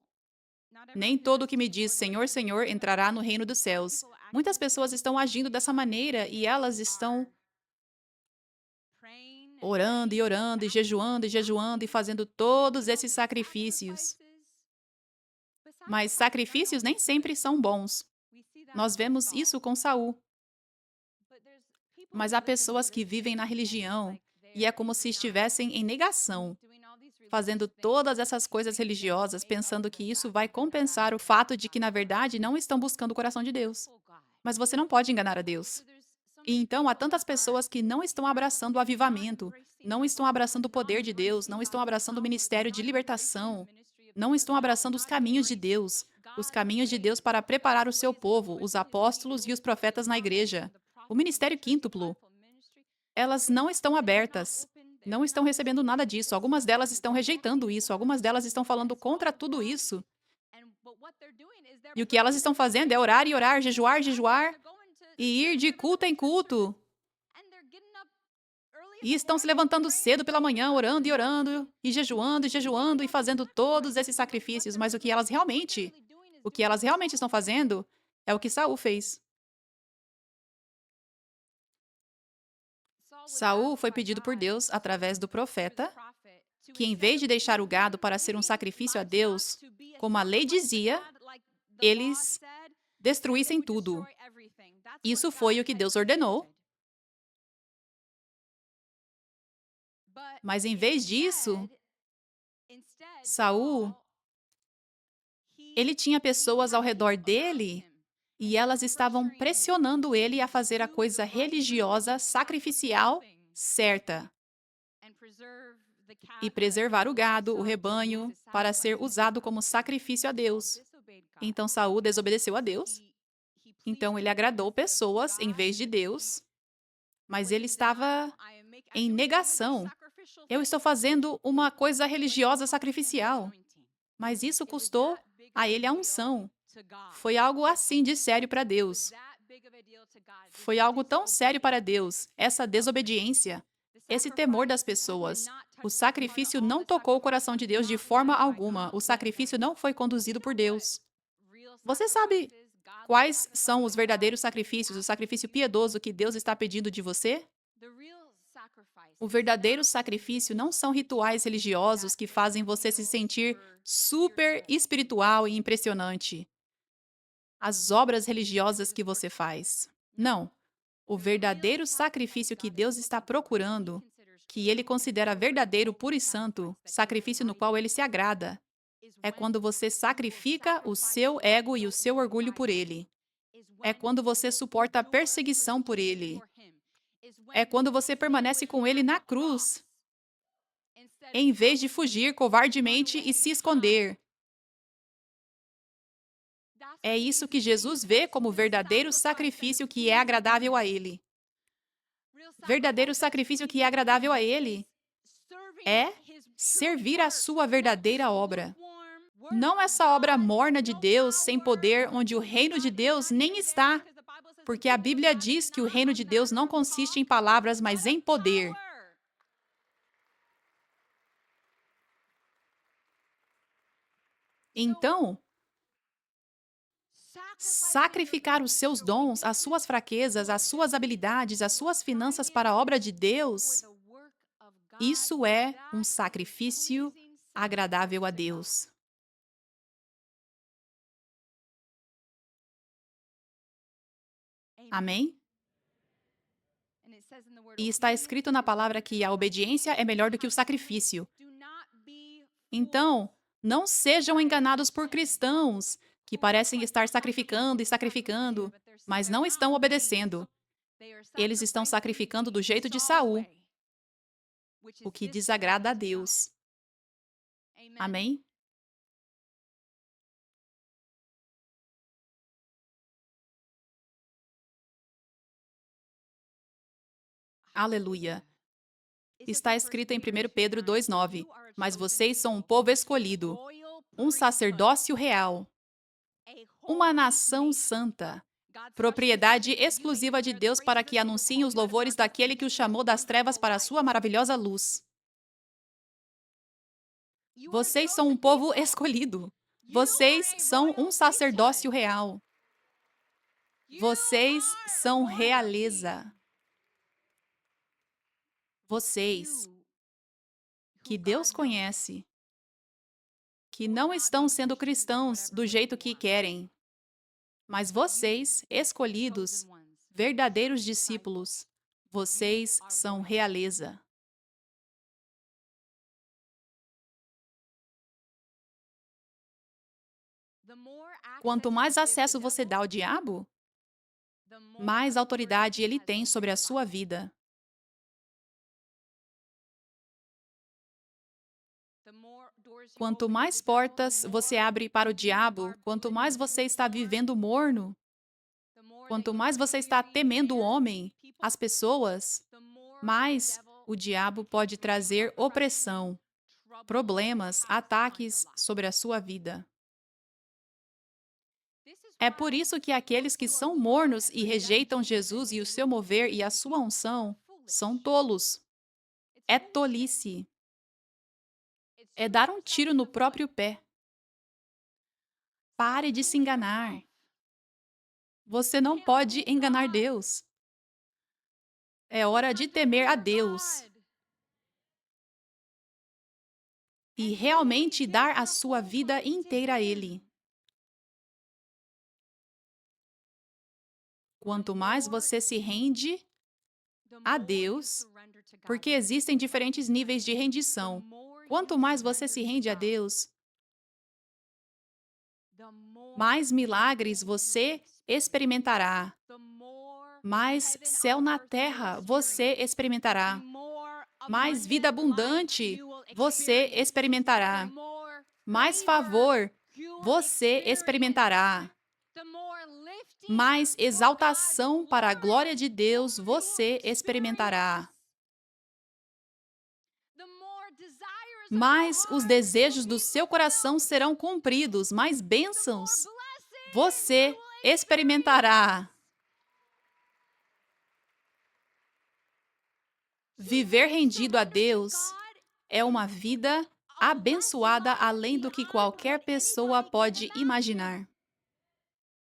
Nem todo o que me diz Senhor, Senhor entrará no reino dos céus. Muitas pessoas estão agindo dessa maneira e elas estão orando e jejuando e fazendo todos esses sacrifícios. Mas sacrifícios nem sempre são bons. Nós vemos isso com Saul. Mas há pessoas que vivem na religião e é como se estivessem em negação, fazendo todas essas coisas religiosas, pensando que isso vai compensar o fato de que, na verdade, não estão buscando o coração de Deus. Mas você não pode enganar a Deus. E então há tantas pessoas que não estão abraçando o avivamento, não estão abraçando o poder de Deus, não estão abraçando o ministério de libertação, não estão abraçando os caminhos de Deus. os caminhos de Deus para preparar o seu povo, os apóstolos e os profetas na igreja. O ministério quíntuplo, elas não estão abertas, não estão recebendo nada disso. Algumas delas estão rejeitando isso, algumas delas estão falando contra tudo isso. E o que elas estão fazendo é orar e orar, jejuar, jejuar e ir de culto em culto. E estão se levantando cedo pela manhã, orando e jejuando e fazendo todos esses sacrifícios. Mas o que elas realmente estão fazendo é o que Saul fez. Saul foi pedido por Deus, através do profeta, que em vez de deixar o gado para ser um sacrifício a Deus, como a lei dizia, eles destruíssem tudo. Isso foi o que Deus ordenou. Mas em vez disso, Saul, ele tinha pessoas ao redor dele e elas estavam pressionando ele a fazer a coisa religiosa, sacrificial, certa. E preservar o gado, o rebanho, para ser usado como sacrifício a Deus. Então Saul desobedeceu a Deus. Então ele agradou pessoas em vez de Deus, mas ele estava em negação. Eu estou fazendo uma coisa religiosa sacrificial, mas isso custou a ele a unção. Foi algo assim de sério para Deus. Foi algo tão sério para Deus, essa desobediência, esse temor das pessoas. O sacrifício não tocou o coração de Deus de forma alguma. O sacrifício não foi conduzido por Deus. Você sabe quais são os verdadeiros sacrifícios, o sacrifício piedoso que Deus está pedindo de você? O verdadeiro sacrifício não são rituais religiosos que fazem você se sentir super espiritual e impressionante. As obras religiosas que você faz. Não. O verdadeiro sacrifício que Deus está procurando, que Ele considera verdadeiro, puro e santo, sacrifício no qual Ele se agrada, é quando você sacrifica o seu ego e o seu orgulho por Ele. É quando você suporta a perseguição por Ele. É quando você permanece com Ele na cruz, em vez de fugir covardemente e se esconder. É isso que Jesus vê como verdadeiro sacrifício que é agradável a Ele. Verdadeiro sacrifício que é agradável a Ele é servir a sua verdadeira obra. Não essa obra morna de Deus, sem poder, onde o reino de Deus nem está. Porque a Bíblia diz que o reino de Deus não consiste em palavras, mas em poder. Então, sacrificar os seus dons, as suas fraquezas, as suas habilidades, as suas finanças para a obra de Deus, isso é um sacrifício agradável a Deus. Amém? E está escrito na palavra que a obediência é melhor do que o sacrifício. Então, não sejam enganados por cristãos que parecem estar sacrificando e sacrificando, mas não estão obedecendo. Eles estão sacrificando do jeito de Saul, o que desagrada a Deus. Amém? Aleluia. Está escrito em 1 Pedro 2,9: Mas vocês são um povo escolhido, um sacerdócio real, uma nação santa, propriedade exclusiva de Deus para que anunciem os louvores daquele que os chamou das trevas para a sua maravilhosa luz. Vocês são um povo escolhido. Vocês são um sacerdócio real. Vocês são realeza. Vocês, que Deus conhece, que não estão sendo cristãos do jeito que querem, mas vocês, escolhidos, verdadeiros discípulos, vocês são realeza. Quanto mais acesso você dá ao diabo, mais autoridade ele tem sobre a sua vida. Quanto mais portas você abre para o diabo, quanto mais você está vivendo morno, quanto mais você está temendo o homem, as pessoas, mais o diabo pode trazer opressão, problemas, ataques sobre a sua vida. É por isso que aqueles que são mornos e rejeitam Jesus e o seu mover e a sua unção são tolos. É tolice. É dar um tiro no próprio pé. Pare de se enganar. Você não pode enganar Deus. É hora de temer a Deus e realmente dar a sua vida inteira a Ele. Quanto mais você se rende a Deus, porque existem diferentes níveis de rendição. Quanto mais você se rende a Deus, mais milagres você experimentará. Mais céu na terra você experimentará. Mais vida abundante você experimentará. Mais favor você experimentará. Mais exaltação para a glória de Deus você experimentará. Mais os desejos do seu coração serão cumpridos, mais bênçãos você experimentará. Viver rendido a Deus é uma vida abençoada além do que qualquer pessoa pode imaginar.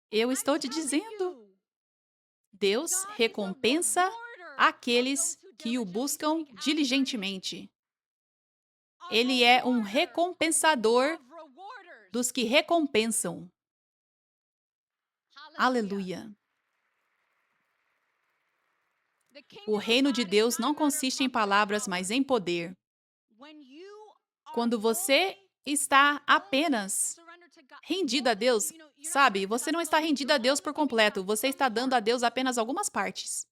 Eu estou te dizendo. Deus recompensa aqueles que o buscam diligentemente. Ele é um recompensador dos que recompensam. Aleluia. O reino de Deus não consiste em palavras, mas em poder. Quando você está apenas rendido a Deus, sabe, você não está rendido a Deus por completo, você está dando a Deus apenas algumas partes.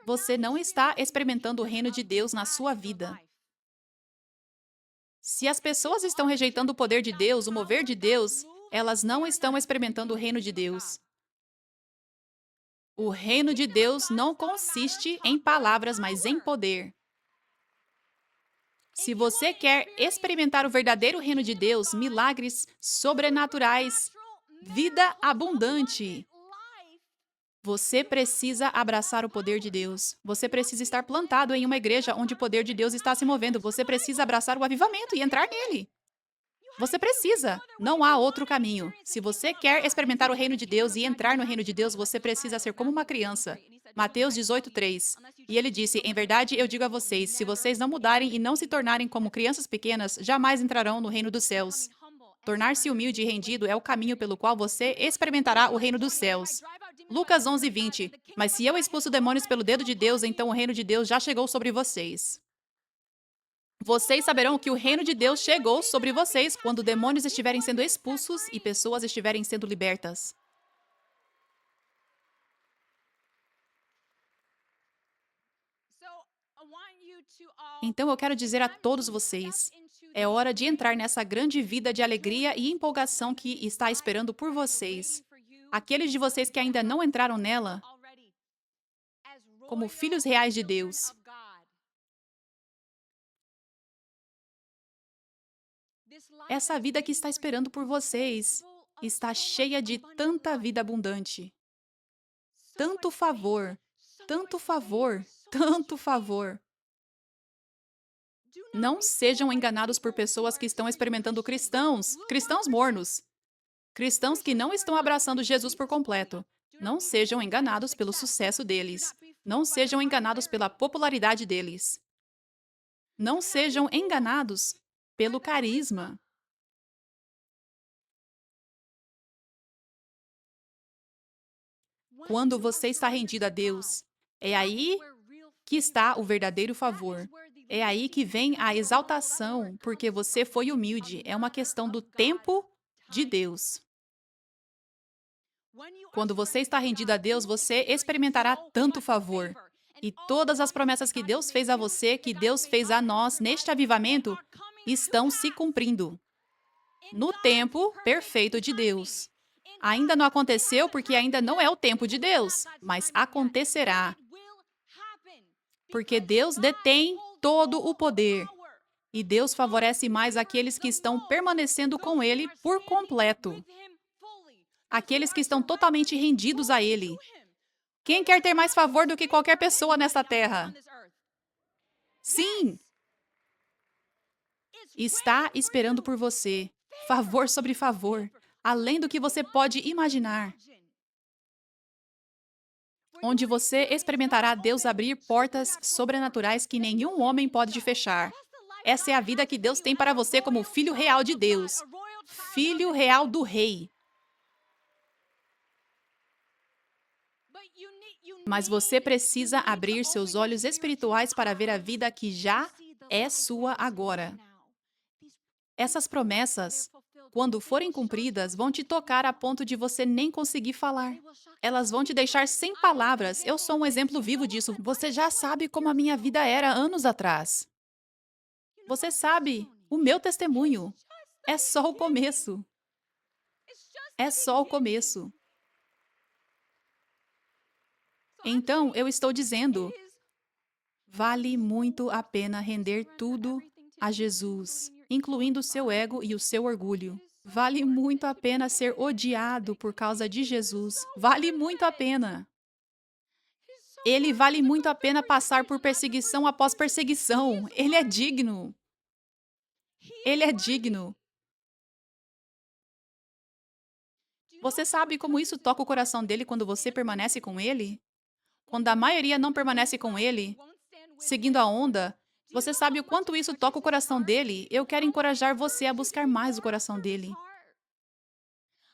Você não está experimentando o reino de Deus na sua vida. Se as pessoas estão rejeitando o poder de Deus, o mover de Deus, elas não estão experimentando o reino de Deus. O reino de Deus não consiste em palavras, mas em poder. Se você quer experimentar o verdadeiro reino de Deus, milagres sobrenaturais, vida abundante, você precisa abraçar o poder de Deus. Você precisa estar plantado em uma igreja onde o poder de Deus está se movendo. Você precisa abraçar o avivamento e entrar nele. Você precisa. Não há outro caminho. Se você quer experimentar o reino de Deus e entrar no reino de Deus, você precisa ser como uma criança. Mateus 18:3. E ele disse, em verdade eu digo a vocês, se vocês não mudarem e não se tornarem como crianças pequenas, jamais entrarão no reino dos céus. Tornar-se humilde e rendido é o caminho pelo qual você experimentará o reino dos céus. Lucas 11:20. Mas se eu expulso demônios pelo dedo de Deus, então o reino de Deus já chegou sobre vocês. Vocês saberão que o reino de Deus chegou sobre vocês quando demônios estiverem sendo expulsos e pessoas estiverem sendo libertas. Então eu quero dizer a todos vocês, é hora de entrar nessa grande vida de alegria e empolgação que está esperando por vocês. Aqueles de vocês que ainda não entraram nela, como filhos reais de Deus. Essa vida que está esperando por vocês está cheia de tanta vida abundante. Tanto favor, tanto favor, tanto favor. Não sejam enganados por pessoas que estão experimentando cristãos mornos. Cristãos que não estão abraçando Jesus por completo. Não sejam enganados pelo sucesso deles. Não sejam enganados pela popularidade deles. Não sejam enganados pelo carisma. Quando você está rendido a Deus, é aí que está o verdadeiro favor. É aí que vem a exaltação, porque você foi humilde. É uma questão do tempo de Deus. Quando você está rendido a Deus, você experimentará tanto favor. E todas as promessas que Deus fez a você, que Deus fez a nós neste avivamento, estão se cumprindo no tempo perfeito de Deus. Ainda não aconteceu porque ainda não é o tempo de Deus, mas acontecerá, porque Deus detém todo o poder. E Deus favorece mais aqueles que estão permanecendo com Ele por completo. Aqueles que estão totalmente rendidos a Ele. Quem quer ter mais favor do que qualquer pessoa nesta terra? Sim! Está esperando por você. Favor sobre favor. Além do que você pode imaginar. Onde você experimentará Deus abrir portas sobrenaturais que nenhum homem pode fechar. Essa é a vida que Deus tem para você como filho real de Deus. Filho real do Rei. Mas você precisa abrir seus olhos espirituais para ver a vida que já é sua agora. Essas promessas, quando forem cumpridas, vão te tocar a ponto de você nem conseguir falar. Elas vão te deixar sem palavras. Eu sou um exemplo vivo disso. Você já sabe como a minha vida era anos atrás. Você sabe, o meu testemunho é só o começo. É só o começo. Então, eu estou dizendo, vale muito a pena render tudo a Jesus, incluindo o seu ego e o seu orgulho. Vale muito a pena ser odiado por causa de Jesus. Vale muito a pena. Ele vale muito a pena passar por perseguição após perseguição. Ele é digno. Ele é digno. Você sabe como isso toca o coração dele quando você permanece com ele? Quando a maioria não permanece com ele, seguindo a onda, você sabe o quanto isso toca o coração dele? Eu quero encorajar você a buscar mais o coração dele.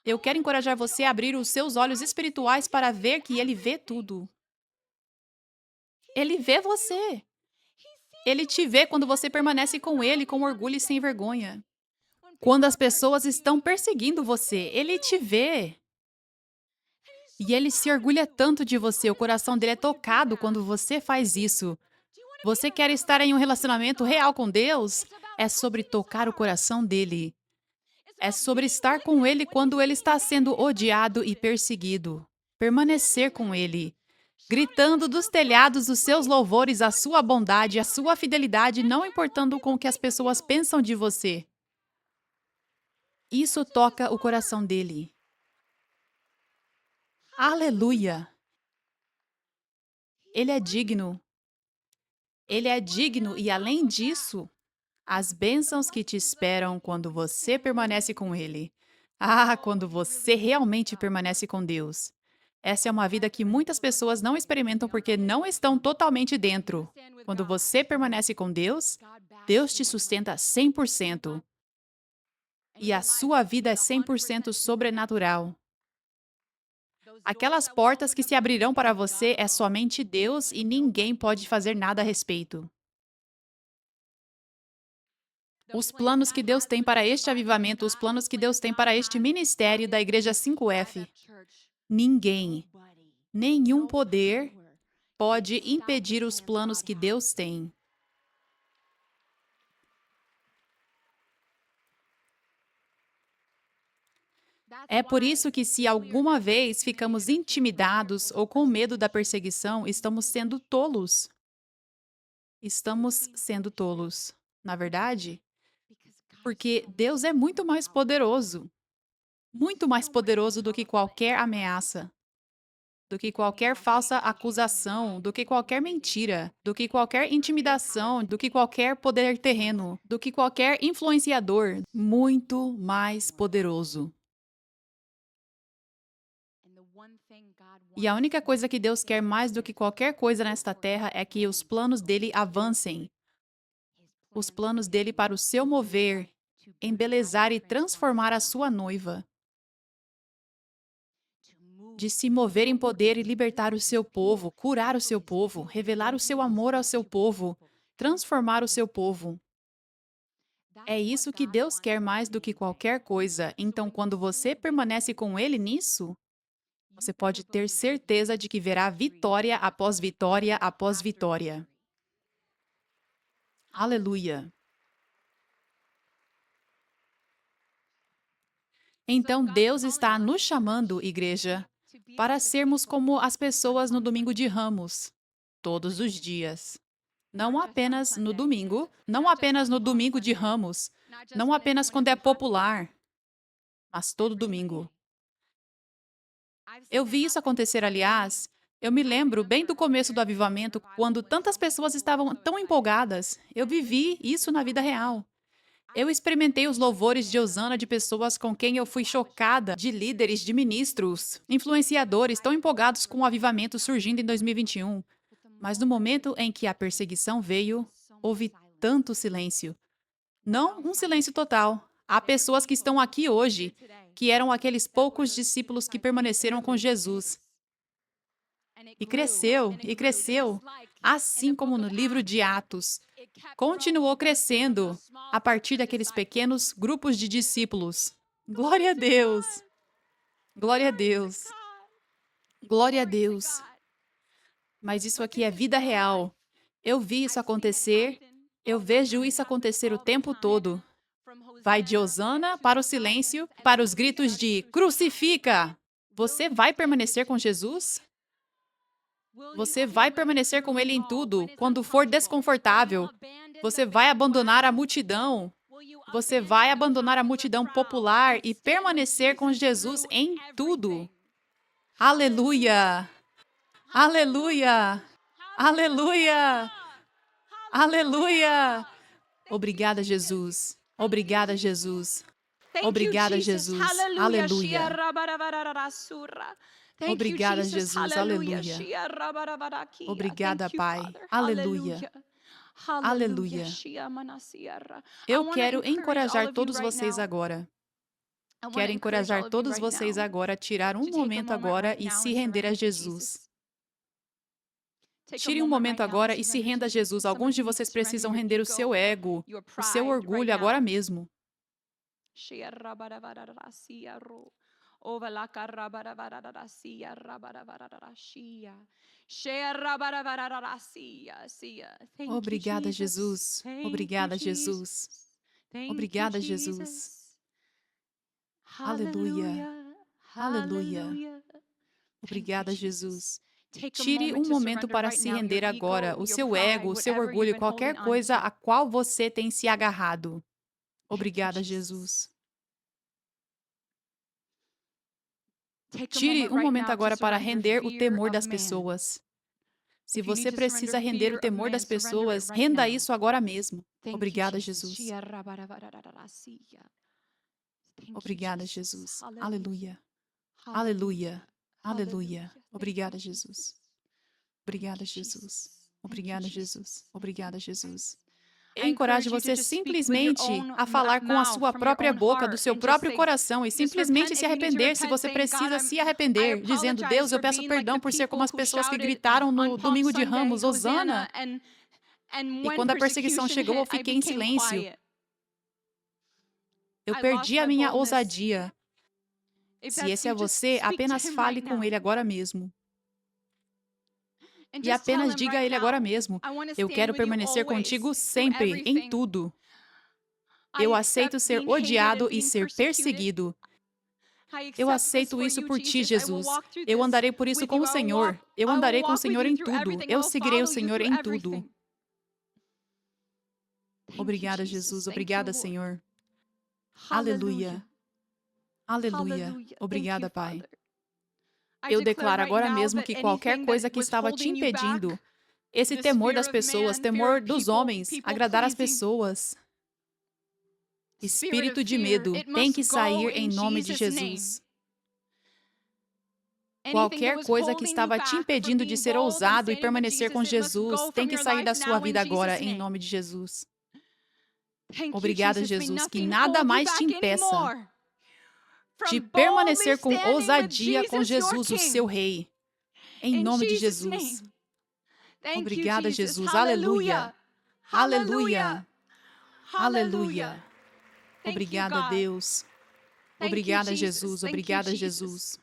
Eu quero encorajar você a abrir os seus olhos espirituais para ver que ele vê tudo. Ele vê você. Ele te vê quando você permanece com ele com orgulho e sem vergonha. Quando as pessoas estão perseguindo você, ele te vê. E ele se orgulha tanto de você, o coração dele é tocado quando você faz isso. Você quer estar em um relacionamento real com Deus? É sobre tocar o coração dele. É sobre estar com ele quando ele está sendo odiado e perseguido. Permanecer com ele. Gritando dos telhados os seus louvores, a sua bondade, a sua fidelidade, não importando com o que as pessoas pensam de você. Isso toca o coração dele. Aleluia! Ele é digno. Ele é digno e, além disso, as bênçãos que te esperam quando você permanece com Ele. Ah, quando você realmente permanece com Deus. Essa é uma vida que muitas pessoas não experimentam porque não estão totalmente dentro. Quando você permanece com Deus, Deus te sustenta 100%. E a sua vida é 100% sobrenatural. Aquelas portas que se abrirão para você é somente Deus e ninguém pode fazer nada a respeito. Os planos que Deus tem para este avivamento, os planos que Deus tem para este ministério da Igreja 5F, ninguém, nenhum poder pode impedir os planos que Deus tem. É por isso que, se alguma vez ficamos intimidados ou com medo da perseguição, estamos sendo tolos. Estamos sendo tolos. Na verdade, porque Deus é muito mais poderoso do que qualquer ameaça, do que qualquer falsa acusação, do que qualquer mentira, do que qualquer intimidação, do que qualquer poder terreno, do que qualquer influenciador. Muito mais poderoso. E a única coisa que Deus quer mais do que qualquer coisa nesta terra é que os planos dele avancem. Os planos dele para o seu mover, embelezar e transformar a sua noiva. De se mover em poder e libertar o seu povo, curar o seu povo, revelar o seu amor ao seu povo, transformar o seu povo. É isso que Deus quer mais do que qualquer coisa. Então, quando você permanece com Ele nisso, você pode ter certeza de que verá vitória após vitória após vitória. Aleluia! Então, Deus está nos chamando, igreja, para sermos como as pessoas no domingo de Ramos, todos os dias. Não apenas no domingo, não apenas no domingo de Ramos, não apenas quando é popular, mas todo domingo. Eu vi isso acontecer, aliás. Eu me lembro bem do começo do avivamento, quando tantas pessoas estavam tão empolgadas. Eu vivi isso na vida real. Eu experimentei os louvores de Hosana de pessoas com quem eu fui chocada, de líderes, de ministros, influenciadores tão empolgados com o avivamento surgindo em 2021. Mas no momento em que a perseguição veio, houve tanto silêncio. Não um silêncio total. Há pessoas que estão aqui hoje, que eram aqueles poucos discípulos que permaneceram com Jesus. E cresceu, assim como no livro de Atos. Continuou crescendo a partir daqueles pequenos grupos de discípulos. Glória a Deus! Glória a Deus! Glória a Deus! Mas isso aqui é vida real. Eu vi isso acontecer, eu vejo isso acontecer o tempo todo. Vai de Hosana para o silêncio, para os gritos de crucifica! Você vai permanecer com Jesus? Você vai permanecer com Ele em tudo, quando for desconfortável. Você vai abandonar a multidão. Você vai abandonar a multidão popular e permanecer com Jesus em tudo. Aleluia! Aleluia! Aleluia! Aleluia! Obrigada, Jesus. Obrigada, Jesus. Obrigada, Jesus. Aleluia. Obrigada, Jesus. Aleluia. Obrigada, Pai. Aleluia. Aleluia. Eu quero encorajar todos vocês agora. Quero encorajar todos vocês agora a tirar um momento agora e se render a Jesus. Tire um momento agora e se renda a Jesus. Alguns de vocês precisam render o seu ego, o seu orgulho agora mesmo. Obrigada, Jesus. Obrigada, Jesus. Obrigada, Jesus. Aleluia. Aleluia. Obrigada, Jesus. Tire um momento para se render agora, o seu ego, o seu orgulho, qualquer coisa a qual você tem se agarrado. Obrigada, Jesus. Tire um momento agora para render o temor das pessoas. Se você precisa render o temor das pessoas, renda isso agora mesmo. Obrigada, Jesus. Obrigada, Jesus. Aleluia. Aleluia. Aleluia. Obrigada, Jesus. Obrigada, Jesus. Obrigada, Jesus. Obrigada, Jesus. Eu encorajo você simplesmente a falar com a sua própria boca, do seu próprio coração, e simplesmente se arrepender se você precisa se arrepender, dizendo: Deus, eu peço perdão por ser como as pessoas que gritaram no domingo de Ramos, Hosana. E quando a perseguição chegou, eu fiquei em silêncio. Eu perdi a minha ousadia. Se esse é você, apenas fale com ele agora mesmo. E apenas diga a ele agora mesmo: eu quero permanecer contigo sempre, em tudo. Eu aceito ser odiado e ser perseguido. Eu aceito isso por ti, Jesus. Eu andarei por isso com o Senhor. Eu andarei com o Senhor em tudo. Eu seguirei o Senhor em tudo. Obrigada, Jesus. Obrigada, Senhor. Aleluia. Aleluia. Obrigada, Pai. Eu declaro agora mesmo que qualquer coisa que estava te impedindo, esse temor das pessoas, temor dos homens, agradar as pessoas, espírito de medo, tem que sair em nome de Jesus. Qualquer coisa que estava te impedindo de ser ousado e permanecer com Jesus, tem que sair da sua vida agora, em nome de Jesus. Obrigada, Jesus, que nada mais te impeça de permanecer com ousadia com Jesus, o seu Rei. Em nome de Jesus. Obrigada, Jesus. Aleluia. Aleluia. Aleluia. Obrigada, Deus. Obrigada, Jesus. Obrigada, Jesus.